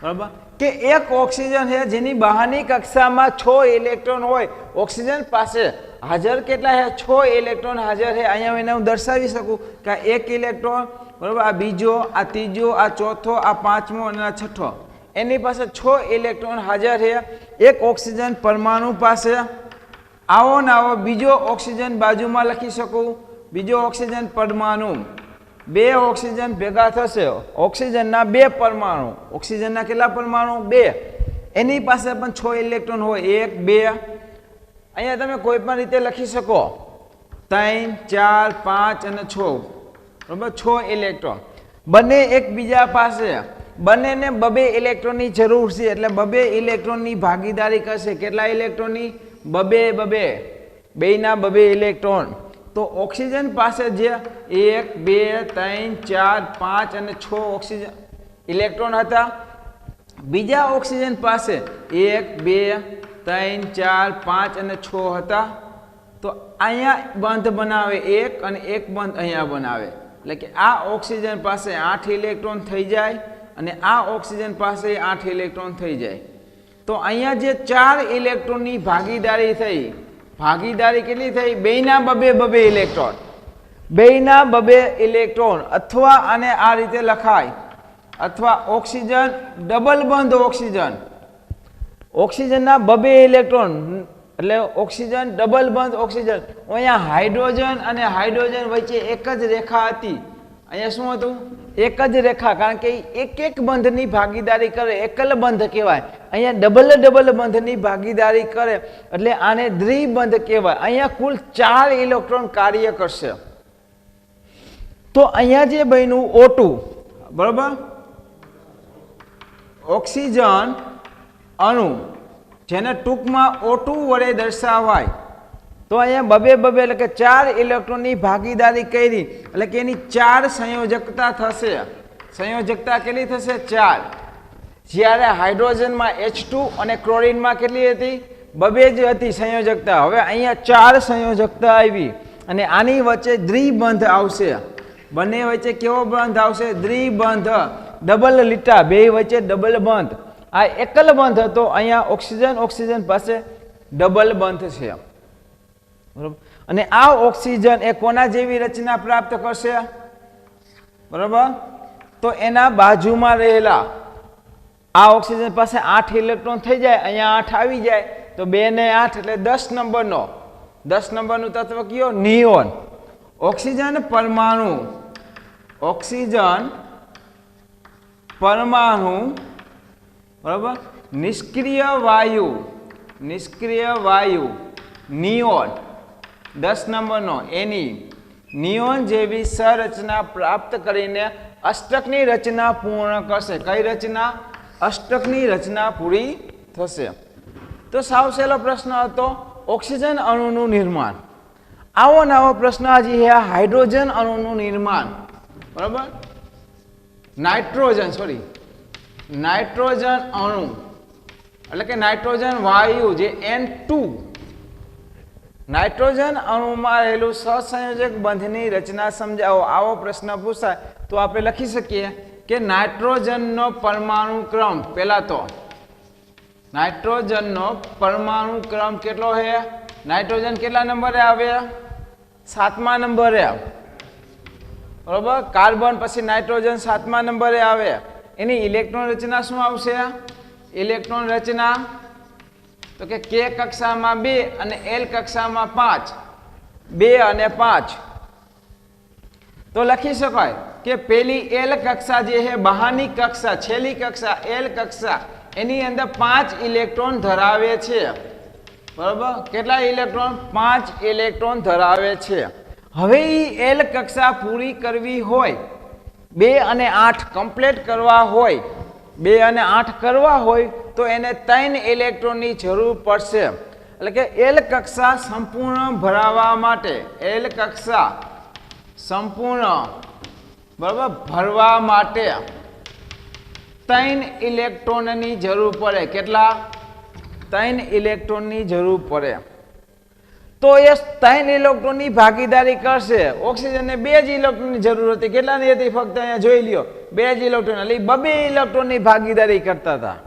બરાબર, કે એક ઓક્સિજન છે જેની બહારની કક્ષામાં 6 ઇલેક્ટ્રોન હોય, ઓક્સિજન પાસે હાજર કેટલા છે, 6 ઇલેક્ટ્રોન હાજર છે. અહીંયા એને હું દર્શાવી શકું કે આ એક ઇલેક્ટ્રોન, બરાબર, આ બીજો, આ ત્રીજો, આ ચોથો, આ પાંચમો અને આ છઠ્ઠો, એની પાસે 6 ઇલેક્ટ્રોન હાજર છે એક ઓક્સિજન પરમાણુ પાસે. આવો ને આવો બીજો ઓક્સિજન બાજુમાં લખી શકું, બીજો ઓક્સિજન પરમાણુ, બે ઓક્સિજન ભેગા થશે, ઓક્સિજનના બે પરમાણુ, ઓક્સિજનના કેટલા પરમાણુ, 2, એની પાસે પણ 6 ઇલેક્ટ્રોન હોય, 1 2, અહીંયા તમે કોઈ પણ રીતે લખી શકો, 3 4 5 અને 6, બરાબર, 6 ઇલેક્ટ્રોન. બંને એકબીજા પાસે, બંનેને બબે ઇલેક્ટ્રોનની જરૂર છે, એટલે બબે ઇલેક્ટ્રોનની ભાગીદારી કરશે. કેટલા ઇલેક્ટ્રોનની, બબે, બેયના બબે ઇલેક્ટ્રોન. તો ઓક્સિજન પાસે જે 1 2 3 4 5 અને 6 ઓક્સિજન ઇલેક્ટ્રોન હતા, બીજા ઓક્સિજન પાસે 1 2 3 4 5 અને 6 હતા. તો અહીંયા બંધ બનાવે એક અને એક બંધ અહીંયા બનાવે, એટલે કે આ ઓક્સિજન પાસે 8 ઇલેક્ટ્રોન થઈ જાય અને આ ઓક્સિજન પાસે 8 ઇલેક્ટ્રોન થઈ જાય. તો અહીંયા જે 4 ઇલેક્ટ્રોનની ભાગીદારી થઈ, ભાગીદારી કેટલી થઈ, બેયના બબે ઇલેક્ટ્રોન, બેયના બબે ઇલેક્ટ્રોન, અથવા આને આ રીતે લખાય, અથવા ઓક્સિજન ડબલ બંધ ઓક્સિજન, ઓક્સિજનના બબે ઇલેક્ટ્રોન એટલે ઓક્સિજન ડબલ બંધ ઓક્સિજન. અહીંયા હાઇડ્રોજન અને હાઇડ્રોજન વચ્ચે એક જ રેખા હતી, અહીંયા શું હતું, એક જ રેખા, કારણ કે એક બંધની ભાગીદારી કરે, એકલ બંધ કહેવાય. અહીંયા ડબલ બંધની ભાગીદારી કરે એટલે આને દ્વિબંધ કહેવાય. અહીંયા કુલ 4 ઇલેક્ટ્રોન કાર્ય કરશે. તો અહીંયા જે બન્યું O2, બરાબર, ઓક્સિજન અણુ, જેને ટૂંકમાં O2 વડે દર્શાવાય. તો અહીંયા બબે એટલે કે 4 ઇલેક્ટ્રોનની ભાગીદારી કરી, એટલે કે એની 4 સંયોજકતા થશે. સંયોજકતા કેટલી થશે, 4. જ્યારે હાઇડ્રોજનમાં H2 અને ક્લોરીનમાં કેટલી હતી, બબે જ હતી સંયોજકતા. હવે અહીંયા 4 સંયોજકતા આવી અને આની વચ્ચે દ્વિબંધ આવશે. બંને વચ્ચે કેવો બંધ આવશે, દ્વિબંધ, ડબલ લીટા, બે વચ્ચે ડબલ બંધ. આ એકલ બંધ હતો, અહીંયા ઓક્સિજન પાસે ડબલ બંધ છે, બરાબર. અને આ ઓક્સિજન એ કોના જેવી રચના પ્રાપ્ત કરશે, બરાબર, તો એના બાજુમાં રહેલા આ ઓક્સિજન પાસે 8 ઇલેક્ટ્રોન થઈ જાય, અહીંયા 8 આવી જાય, તો 2 ને 8 એટલે 10 નંબરનો, 10 નંબરનું તત્વ કયો, નિયોન. ઓક્સિજન પરમાણુ, ઓક્સિજન પરમાણુ, બરાબર, નિષ્ક્રિય વાયુ નિયોન, 10 નંબરનો એની, નિયોન જેવી સંરચના પ્રાપ્ત કરીને અષ્ટકની રચના પૂર્ણ કરશે. કઈ રચના, અષ્ટકની રચના પૂરી થશે. તો સાવ સહેલો પ્રશ્ન હતો ઓક્સિજન અણુનું નિર્માણ. આવો નવો પ્રશ્ન હજી છે હાઇડ્રોજન અણુનું નિર્માણ, બરાબર, નાઇટ્રોજન અણુ એટલે કે નાઇટ્રોજન વાયુ જે N2, નાઇટ્રોજન અણુમાં રહેલું સહસંયોજક બંધની રચના સમજાવો. આવો પ્રશ્ન પૂછાય તો આપણે લખી શકીએ કે નાઇટ્રોજનનો પરમાણુ ક્રમ, પહેલા તો નાઇટ્રોજનનો પરમાણુ ક્રમ કેટલો છે, નાઇટ્રોજન કેટલા નંબરે આવે, 7મા નંબરે, બરોબર. કાર્બન પછી નાઇટ્રોજન 7મા નંબરે આવે. એની ઇલેક્ટ્રોન રચના શું આવશે, ઇલેક્ટ્રોન રચના તો કે K કક્ષામાં 2 અને L કક્ષામાં 5, 2 અને 5 તો લખી શકાય કે પેલી એલ કક્ષા જે છે બહારની કક્ષા છેલ્લી કક્ષા એલ કક્ષા એની અંદર 5 ઇલેક્ટ્રોન ધરાવે છે બરાબર કેટલા ઇલેક્ટ્રોન 5 ઇલેક્ટ્રોન ધરાવે છે હવે એ એલ કક્ષા પૂરી કરવી હોય 2 અને 8 કમ્પ્લીટ કરવા હોય 2 અને 8 કરવા હોય તો એને 3 ઇલેક્ટ્રોનની જરૂર પડશે એટલે કે એલ કક્ષા સંપૂર્ણ ભરાવા માટે એલ કક્ષા સંપૂર્ણ બરાબર ભરવા માટે 3 ઇલેક્ટ્રોનની જરૂર પડે કેટલા 3 ઇલેક્ટ્રોનની જરૂર પડે તો એ 3 ઇલેક્ટ્રોનની ભાગીદારી કરશે ઓક્સિજનને 2 જ ઇલેક્ટ્રોનની જરૂર હતી કેટલાની હતી ફક્ત અહીંયા જોઈ લ્યો 2 જ ઇલેક્ટ્રોન એટલે 2 ઇલેક્ટ્રોનની ભાગીદારી કરતા હતા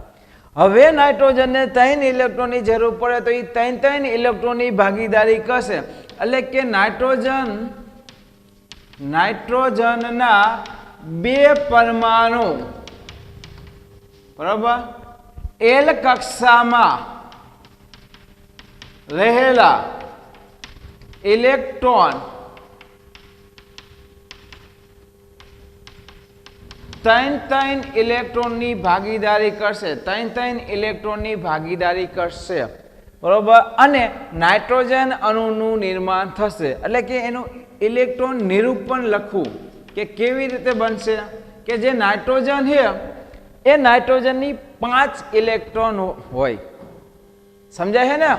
હવે નાઇટ્રોજનને 3 ઇલેક્ટ્રોનની જરૂર પડે તો એ 3 ઇલેક્ટ્રોનની ભાગીદારી કરશે એટલે કે નાઇટ્રોજનના 2 પરમાણુ બરાબર એલ કક્ષામાં રહેલા ઇલેક્ટ્રોન 3 ઇલેક્ટ્રોનની ભાગીદારી કરશે 3 ઇલેક્ટ્રોનની ભાગીદારી કરશે બરોબર અને નાઇટ્રોજન અણુનું નિર્માણ થશે એટલે કે એનું ઇલેક્ટ્રોન નિરૂપણ લખવું કે કેવી રીતે બનશે કે જે નાઇટ્રોજન છે એ નાઇટ્રોજનની 5 ઇલેક્ટ્રોન હોય સમજાય છે ને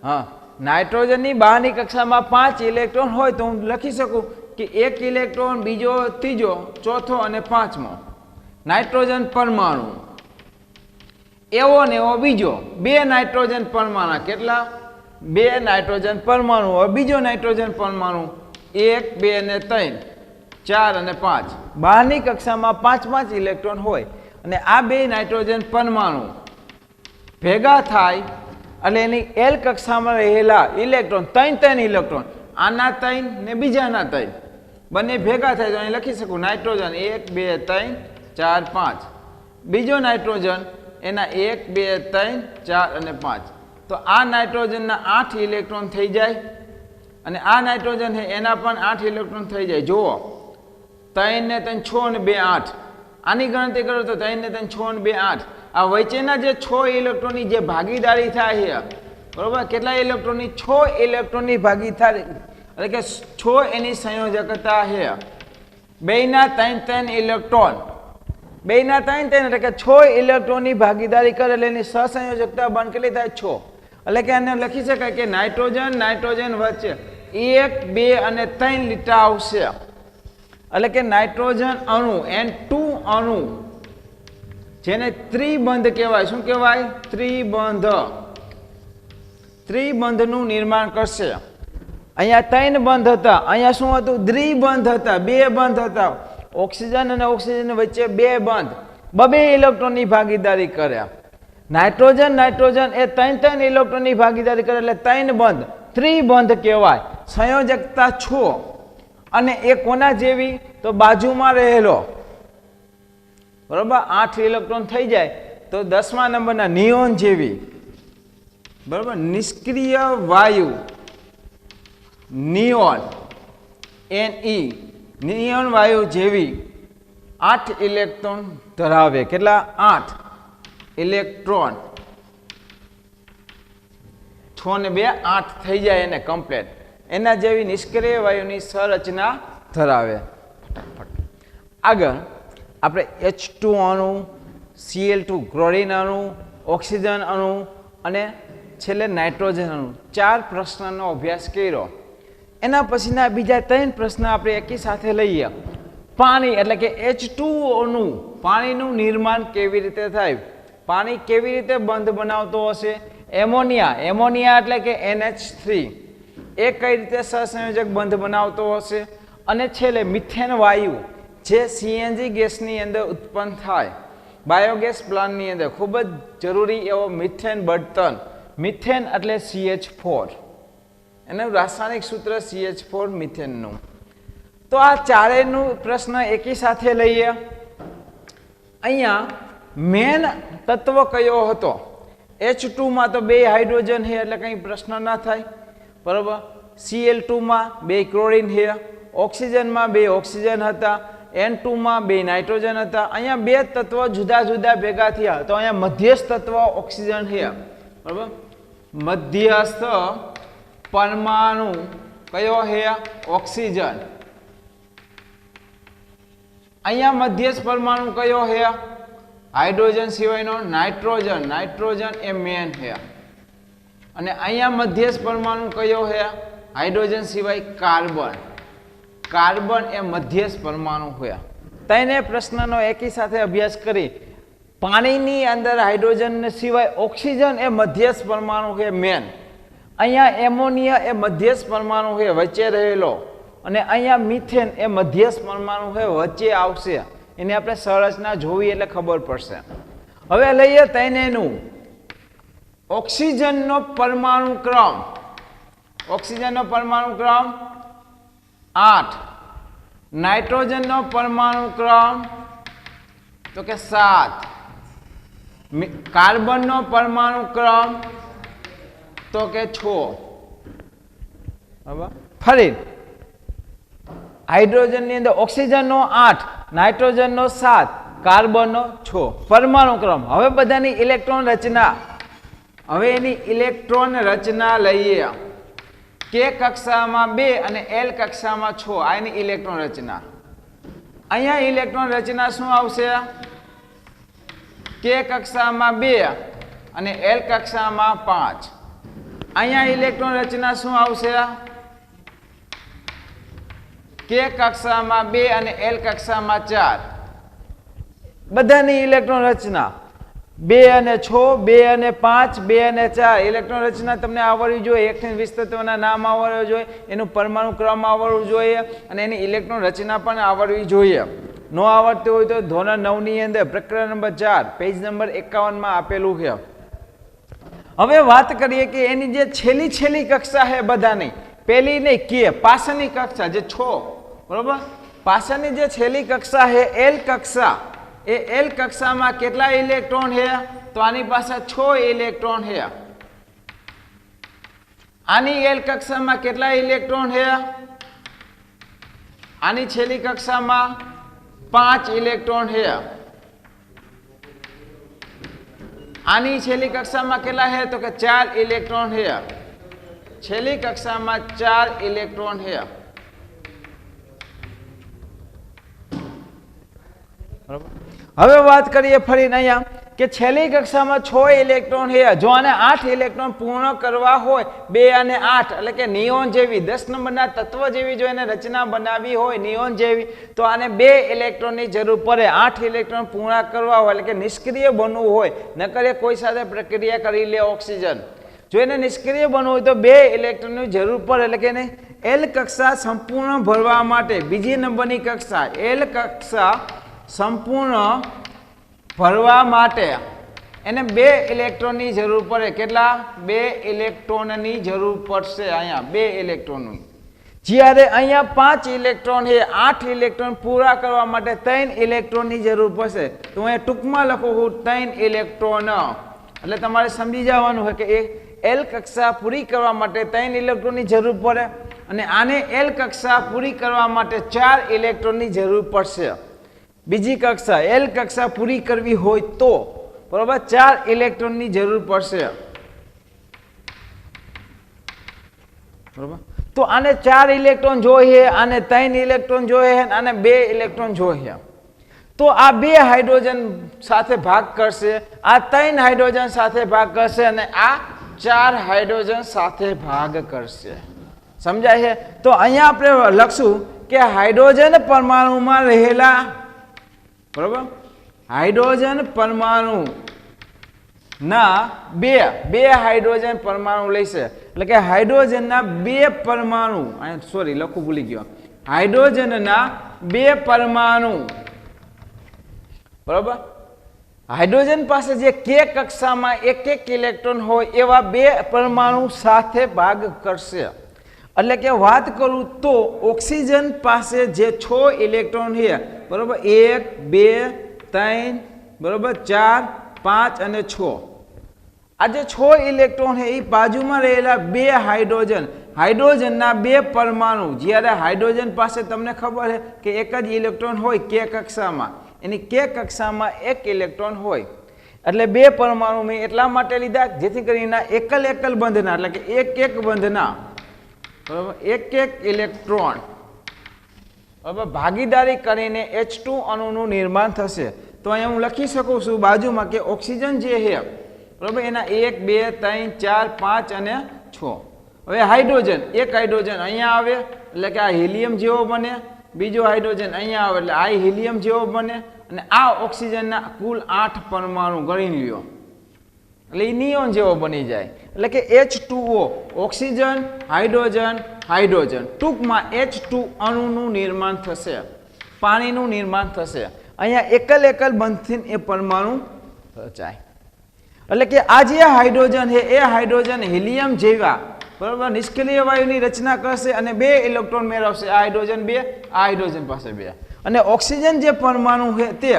હા નાઇટ્રોજનની બહારની કક્ષામાં 5 ઇલેક્ટ્રોન હોય તો હું લખી શકું કે 1 ઇલેક્ટ્રોન બીજો ત્રીજો ચોથો અને પાંચમો નાઇટ્રોજન પરમાણુ એવો ને એવો બીજો 2 નાઇટ્રોજન પરમાણુ કેટલા 2 નાઇટ્રોજન પરમાણુ બીજો નાઇટ્રોજન પરમાણુ 1 2 અને 3 4 અને 5 બહારની કક્ષામાં 5 ઇલેક્ટ્રોન હોય અને આ 2 નાઇટ્રોજન પરમાણુ ભેગા થાય એટલે એની એલ કક્ષામાં રહેલા ઇલેક્ટ્રોન 3 ઇલેક્ટ્રોન આના 3 ને બીજાના 3 બંને ભેગા થાય તો અહીં લખી શકું નાઇટ્રોજન 1 2 3 4 5 બીજો નાઇટ્રોજન એના 1 2 3 4 અને 5 તો આ નાઇટ્રોજનના 8 ઇલેક્ટ્રોન થઈ જાય અને આ નાઇટ્રોજન છે એના પણ 8 ઇલેક્ટ્રોન થઈ જાય જુઓ 3 ને 3 6 ને 2 8 આની ગણતરી કરો તો 3 ને 3 6 ને 2 8 આ વચ્ચેના જે 6 ઇલેક્ટ્રોનની જે ભાગીદારી થાય છે બરોબર કેટલા ઇલેક્ટ્રોનની 6 ઇલેક્ટ્રોનની ભાગીદારી એટલે કે 6 એની સંયોજકતા છે બેયના 3 ઇલેક્ટ્રોન બેયના 3 એટલે કે 6 ઇલેક્ટ્રોનની ભાગીદારી કરે એટલે એની સહસંયોજકતા બન કેટલી થાય 6 એટલે કે આને લખી શકાય કે નાઇટ્રોજન વચ્ચે 1 2 અને 3 લીટા આવશે એટલે કે નાઇટ્રોજન અણુ N2 અણુ જેને ત્રિબંધ કહેવાય શું કહેવાય ત્રિબંધનું નિર્માણ કરશે અહીંયા 3 બંધ હતા અહીંયા શું હતું દ્વિબંધ હતા 2 બંધ હતા ઓક્સિજન અને ઓક્સિજન વચ્ચે 2 બંધ 2 ઇલેક્ટ્રોનની ભાગીદારી કર્યા નાઇટ્રોજન એ 3 ઇલેક્ટ્રોનની ભાગીદારી કરે એટલે 3 બંધ ત્રિબંધ કહેવાય સંયોજકતા 6 અને એ કોના જેવી તો બાજુમાં રહેલો બરોબર 8 ઇલેક્ટ્રોન થઈ જાય તો 10મા નંબરના નિયોન જેવી બરોબર નિષ્ક્રિય વાયુ નિયોન નિયોન વાયુ જેવી 8 ઇલેક્ટ્રોન ધરાવે કેટલા 8 ઇલેક્ટ્રોન 6 ને 2 8 થઈ જાય એને કમ્પ્લીટ એના જેવી નિષ્ક્રિય વાયુની સંરચના ધરાવે આગળ આપણે H2 અણુ Cl2 ક્લોરીન અણુ ઓક્સિજન અણુ અને છેલ્લે નાઇટ્રોજન અણુ 4 પ્રશ્નનો અભ્યાસ કર્યો એના પછીના બીજા 3 પ્રશ્ન આપણે એકી સાથે લઈએ પાણી એટલે કે H2O નું પાણીનું નિર્માણ કેવી રીતે થાય પાણી કેવી રીતે બંધ બનાવતો હશે એમોનિયા એટલે કે NH3 એ કઈ રીતે સહસંયોજક બંધ બનાવતો હશે અને છેલ્લે મિથેન વાયુ જે CNG ગેસની અંદર ઉત્પન્ન થાય બાયોગેસ પ્લાન્ટની અંદર ખૂબ જ જરૂરી એવો મિથેન બળતણ મિથેન એટલે CH4 એનું રાસાયણિક સૂત્ર CH4 મિથેનનું તો આ ચારેયનું પ્રશ્ન એકી સાથે લઈએ અહીંયા મેન તત્વ કયો હતો H2 માં તો 2 હાઇડ્રોજન છે એટલે કંઈ પ્રશ્ન ના થાય બરાબર. Cl2 માં 2 ક્લોરીન છે, ઓક્સિજનમાં 2 ઓક્સિજન હતા, N2 માં 2 નાઇટ્રોજન હતા. અહીંયા 2 તત્વો જુદા જુદા ભેગા થયા તો અહીંયા મધ્યસ્થ તત્વ ઓક્સિજન છે. બરાબર. મધ્યસ્થ પરમાણુ કયો છે? ઓક્સિજન. અહીંયા મધ્યસ્થ પરમાણુ કયો છે? હાઇડ્રોજન સિવાયનો નાઇટ્રોજન. નાઇટ્રોજન એ મેન છે. અને અહીંયા મધ્યસ્થ પરમાણુ કયો છે? હાઇડ્રોજન સિવાય કાર્બન. કાર્બન એ મધ્યસ્થ પરમાણુ છે. તેને પ્રશ્નનો એકી સાથે અભ્યાસ કરી. પાણીની અંદર હાઇડ્રોજન સિવાય ઓક્સિજન એ મધ્યસ્થ પરમાણુ છે મેન. અહીંયા એમોનિયા એ મધ્યસ્થ પરમાણુ છે વચ્ચે રહેલો, અને અહીંયા મિથેન એ મધ્યસ્થ પરમાણુ છે વચ્ચે આવશે. એને આપણે સંરચના જોવી એટલે ખબર પડશે. હવે લઈએ તૈનેનું ઓક્સિજનનો પરમાણુ ક્રમ. ઓક્સિજનનો પરમાણુ ક્રમ 8. નાઇટ્રોજનનો પરમાણુ ક્રમ તો કે 7. કાર્બનનો પરમાણુ ક્રમ તો કે 6. બરાબર. ફરી હાઇડ્રોજનની અંદર ઓક્સિજનનો 8, નાઇટ્રોજનનો 7, કાર્બનનો 6 પરમાણુ ક્રમ. હવે બધાની ઇલેક્ટ્રોન રચના. હવે એની ઇલેક્ટ્રોન રચના લઈએ. K કક્ષામાં 2 અને L કક્ષામાં 6 આ એની ઇલેક્ટ્રોન રચના. અહીંયા ઇલેક્ટ્રોન રચના શું આવશે? K કક્ષામાં 2 અને L કક્ષામાં 5. અહીંયા ઇલેક્ટ્રોન રચના શું આવશે? K કક્ષામાં 2 અને L કક્ષામાં 4. બધાની ઇલેક્ટ્રોન રચના 2 અને 6, 2 અને 5, 2 અને 4 ઇલેક્ટ્રોન રચના તમને આવડવી જોઈએ. 1 થી 20 તત્વોના નામ આવડવા જોઈએ, એનું પરમાણુ ક્રમ આવડવું જોઈએ, અને એની ઇલેક્ટ્રોન રચના પણ આવડવી જોઈએ. ન આવડતી હોય તો ધોરણ 9 ની અંદર પ્રકરણ નંબર 4 પેજ નંબર 51 માં આપેલું છે. હવે વાત કરીએ કે એની જે છેલ્લી કક્ષા છે બધાની, પહેલી નહીં કે પાછળની કક્ષા જે 6, બરોબર. પાછળની જે છેલ્લી કક્ષા છે L કક્ષા, એ L કક્ષામાં કેટલા ઇલેક્ટ્રોન છે? તો આની પાસે 6 ઇલેક્ટ્રોન છે. આની L કક્ષામાં કેટલા ઇલેક્ટ્રોન છે? આની છેલ્લી કક્ષામાં 5 ઇલેક્ટ્રોન છે. આની છેલ્લી કક્ષામાં કેટલા છે? તો કે 4 ઇલેક્ટ્રોન છે. છેલ્લી કક્ષામાં 4 ઇલેક્ટ્રોન છે. બરાબર. હવે વાત કરીએ ફરીને અહીંયા કે છેલ્લી કક્ષામાં 6 ઇલેક્ટ્રોન છે. જો આને 8 ઇલેક્ટ્રોન પૂર્ણ કરવા હોય, 2 અને 8 એટલે કે નિયોન જેવી 10 નંબરના તત્વ જેવી જો એને રચના બનાવી હોય નિયોન જેવી, તો આને 2 ઇલેક્ટ્રોનની જરૂર પડે. 8 ઇલેક્ટ્રોન પૂર્ણ કરવા હોય એટલે કે નિષ્ક્રિય બનવું હોય, નકર એ કોઈ સાથે પ્રક્રિયા કરી લે ઓક્સિજન. જો એને નિષ્ક્રિય બનવું હોય તો 2 ઇલેક્ટ્રોનની જરૂર પડે. એટલે કે એને L કક્ષા સંપૂર્ણ ભરવા માટે, બીજી નંબરની કક્ષા L કક્ષા સંપૂર્ણ ભરવા માટે એને 2 ઇલેક્ટ્રોનની જરૂર પડે. કેટલા? 2 ઇલેક્ટ્રોનની જરૂર પડશે. અહીંયા 2 ઇલેક્ટ્રોનની. જ્યારે અહીંયા 5 ઇલેક્ટ્રોન છે, 8 ઇલેક્ટ્રોન પૂરા કરવા માટે 3 ઇલેક્ટ્રોનની જરૂર પડશે. તો હું ટૂંકમાં લખું છું 3 ઇલેક્ટ્રોન. એટલે તમારે સમજી જવાનું હોય કે એ L કક્ષા પૂરી કરવા માટે 3 ઇલેક્ટ્રોનની જરૂર પડે, અને આને L કક્ષા પૂરી કરવા માટે 4 ઇલેક્ટ્રોનની જરૂર પડશે. બીજી કક્ષા L કક્ષા પૂરી કરવી હોય તો, બરોબર, 4 ઇલેક્ટ્રોનની જરૂર પડશે. બરોબર. તો આને 4 ઇલેક્ટ્રોન જોઈએ, આને 3 ઇલેક્ટ્રોન જોઈએ, આને 2 ઇલેક્ટ્રોન જોઈએ. તો આ 2 હાઇડ્રોજન સાથે ભાગ કરશે, આ 3 હાઇડ્રોજન સાથે ભાગ કરશે, અને આ 4 હાઇડ્રોજન સાથે ભાગ કરશે. સમજાય છે? તો અહીંયા આપણે લખશું કે હાઇડ્રોજન પરમાણુમાં રહેલા, બરોબર, હાઇડ્રોજન પરમાણુ ના બે હાઇડ્રોજન પરમાણુ લેશે. એટલે કે હાઇડ્રોજનના 2 પરમાણુ, સોરી લખું ભૂલી ગયો, હાઇડ્રોજનના 2 પરમાણુ, બરોબર. હાઇડ્રોજન પાસે જે K કક્ષામાં 1 ઇલેક્ટ્રોન હોય એવા 2 પરમાણુ સાથે ભાગ કરશે. એટલે કે વાત કરું તો ઓક્સિજન પાસે જે 6 ઇલેક્ટ્રોન છે, બરોબર, 1, 2, 3, બરોબર, 4, 5 અને 6. આ જે 6 ઇલેક્ટ્રોન છે એ બાજુમાં રહેલા 2 હાઇડ્રોજન હાઇડ્રોજનના બે પરમાણુ, જ્યારે હાઇડ્રોજન પાસે તમને ખબર છે કે એક જ ઇલેક્ટ્રોન હોય કે કક્ષામાં, એની કે કક્ષામાં એક ઇલેક્ટ્રોન હોય, એટલે બે પરમાણુ મેં એટલા માટે લીધા જેથી કરીને એકલ એકલ બંધના, એટલે કે એક બંધના, બરાબર, એક ઇલેક્ટ્રોન, બરાબર, ભાગીદારી કરીને H2 અણુનું નિર્માણ થશે. તો અહીંયા હું લખી શકું છું બાજુમાં કે ઓક્સિજન જે છે, બરાબર, એના 1 2 3 4 5 અને 6. હવે હાઇડ્રોજન, એક હાઇડ્રોજન અહીંયા આવે એટલે કે આ હિલિયમ જેવો બને, બીજો હાઇડ્રોજન અહીંયા આવે એટલે આ હિલિયમ જેવો બને, અને આ ઓક્સિજનના કુલ 8 પરમાણુ ગણી લ્યો એટલે એ નિયોન જેવો બની જાય. એટલે કે H2O, ઓક્સિજન, હાઇડ્રોજન, હાઇડ્રોજન, ટૂંકમાં H2 અણુનું નિર્માણ થશે, પાણીનું નિર્માણ થશે. અહીંયા એકલ બંધથી એ પરમાણુ રચાય. એટલે કે આ જે હાઇડ્રોજન છે એ હાઇડ્રોજન હિલિયમ જેવા, બરાબર, નિષ્ક્રિય વાયુની રચના કરશે અને બે ઇલેક્ટ્રોન મેળવશે. આ હાઇડ્રોજન 2, આ હાઇડ્રોજન પાસે 2. અને ઓક્સિજન જે પરમાણુ છે તે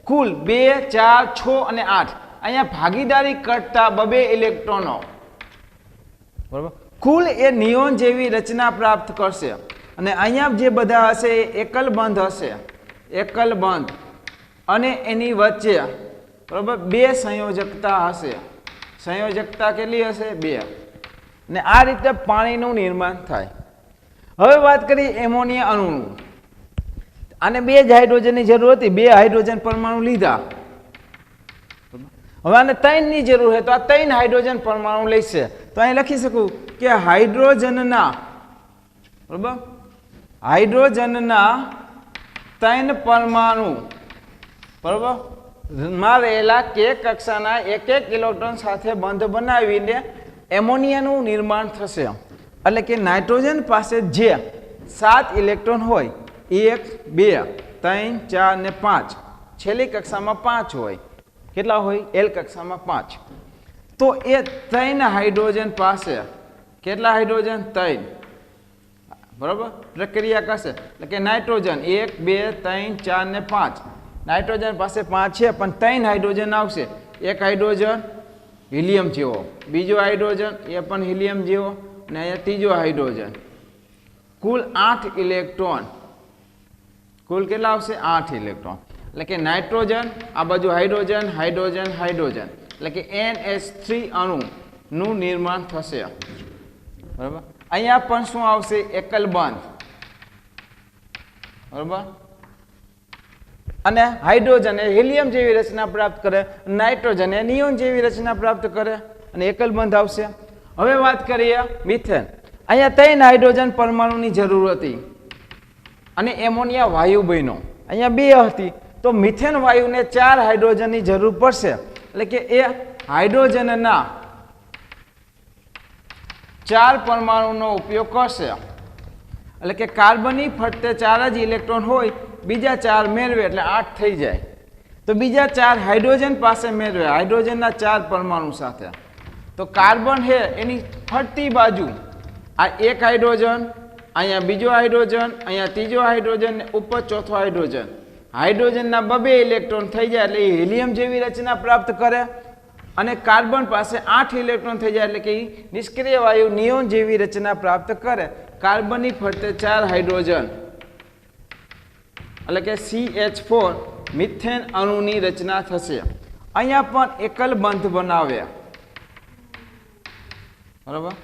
કુલ 2 4 6 અને 8 અહીંયા ભાગીદારી કરતા બબે ઇલેક્ટ્રોનો, બરાબર, કુલ એ નિયોન જેવી રચના પ્રાપ્ત કરશે. અને અહીંયા જે બધા હશે એ એકલ બંધ હશે, એકલ બંધ, અને એની વચ્ચે, બરાબર, બે સંયોજકતા હશે. સંયોજકતા કેટલી હશે? 2. ને આ રીતે પાણીનું નિર્માણ થાય. હવે વાત કરીએ એમોનિયા અણુનું. આને 2 જ હાઇડ્રોજનની જરૂર હતી, 2 હાઇડ્રોજન પરમાણુ લીધા. હવે આને 3 ની જરૂર છે તો આ 3 હાઇડ્રોજન પરમાણુ લેશે. તો અહીં લખી શકું કે હાઇડ્રોજનના, બરાબર, હાઇડ્રોજનના 3 પરમાણુ, બરાબર, માં રહેલા કે કક્ષાના એક ઇલેક્ટ્રોન સાથે બંધ બનાવીને એમોનિયાનું નિર્માણ થશે. એટલે કે નાઇટ્રોજન પાસે જે 7 ઇલેક્ટ્રોન હોય, 1 2 3 4 ને 5, છેલ્લી કક્ષામાં 5 હોય. કેટલા હોય? એલ કક્ષામાં 5. તો એ 3 હાઇડ્રોજન પાસે કેટલા હાઇડ્રોજન? 3, બરાબર, પ્રક્રિયા કરશે. એટલે કે નાઇટ્રોજન 1 2 3 4 ને 5, નાઇટ્રોજન પાસે 5 છે પણ 3 હાઇડ્રોજન આવશે. એક હાઇડ્રોજન હિલિયમ જેવો, બીજો હાઇડ્રોજન એ પણ હિલિયમ જેવો, અને અહીંયા ત્રીજો હાઇડ્રોજન. કુલ 8 ઇલેક્ટ્રોન. કુલ કેટલા આવશે? 8 ઇલેક્ટ્રોન. એટલે કે નાઇટ્રોજન, આ બાજુ હાઇડ્રોજન, હાઇડ્રોજન, હાઇડ્રોજન, એટલે કે NH3 અણુનું નિર્માણ થશે. બરાબર, અહીંયા પણ શું આવશે? એકલ બંધ, બરાબર, અને હાઇડ્રોજન એ હિલિયમ જેવી રચના પ્રાપ્ત કરે, નાઇટ્રોજન એ નિયોન જેવી રચના પ્રાપ્ત કરે, અને એકલ બંધ આવશે. હવે વાત કરીએ મિથેન. અહીંયા 3 હાઇડ્રોજન પરમાણુની જરૂર હતી અને એમોનિયા વાયુ બન્યો. અહીંયા 2 હતી તો મિથેન વાયુને 4 હાઇડ્રોજનની જરૂર પડશે. એટલે કે એ હાઇડ્રોજનના 4 પરમાણુનો ઉપયોગ કરશે. એટલે કે કાર્બનની ફરતે 4 જ ઇલેક્ટ્રોન હોય, બીજા 4 મેળવે એટલે 8 થઈ જાય. તો બીજા 4 હાઇડ્રોજન પાસે મેળવે, હાઇડ્રોજનના 4 પરમાણુ સાથે. તો કાર્બન છે એની ફરતી બાજુ આ એક હાઇડ્રોજન, અહીંયા બીજો હાઇડ્રોજન, અહીંયા ત્રીજો હાઇડ્રોજન, ને ઉપર ચોથો હાઇડ્રોજન. હાઇડ્રોજનના 2 ઇલેક્ટ્રોન થઈ જાય એટલે એ હિલિયમ જેવી રચના પ્રાપ્ત કરે, અને કાર્બન પાસે 8 ઇલેક્ટ્રોન થઈ જાય એટલે કે એ નિષ્ક્રિય વાયુ નિયોન જેવી રચના પ્રાપ્ત કરે. કાર્બનની ફરતે 4 હાઇડ્રોજન, એટલે કે CH4 મિથેન અણુની રચના થશે. અહીંયા પણ એકલ બંધ બનાવે, બરાબર,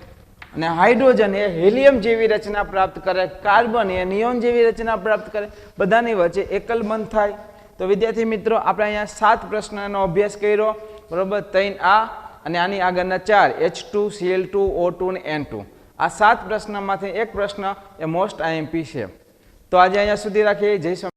અને હાઇડ્રોજન એ હિલિયમ જેવી રચના પ્રાપ્ત કરે, કાર્બન એ નિયોન જેવી રચના પ્રાપ્ત કરે, બધાની વચ્ચે એકલ બંધ થાય. તો વિદ્યાર્થી મિત્રો, આપણે અહીંયા 7 પ્રશ્નનો અભ્યાસ કર્યો, બરાબર, 3A અને આની આગળના 4 H2 Cl2 O2 અને N2. આ 7 પ્રશ્નમાંથી એક પ્રશ્ન એ મોસ્ટ IMP છે. તો આજે અહીંયા સુધી રાખીએ. જય સ્વામિનારાયણ.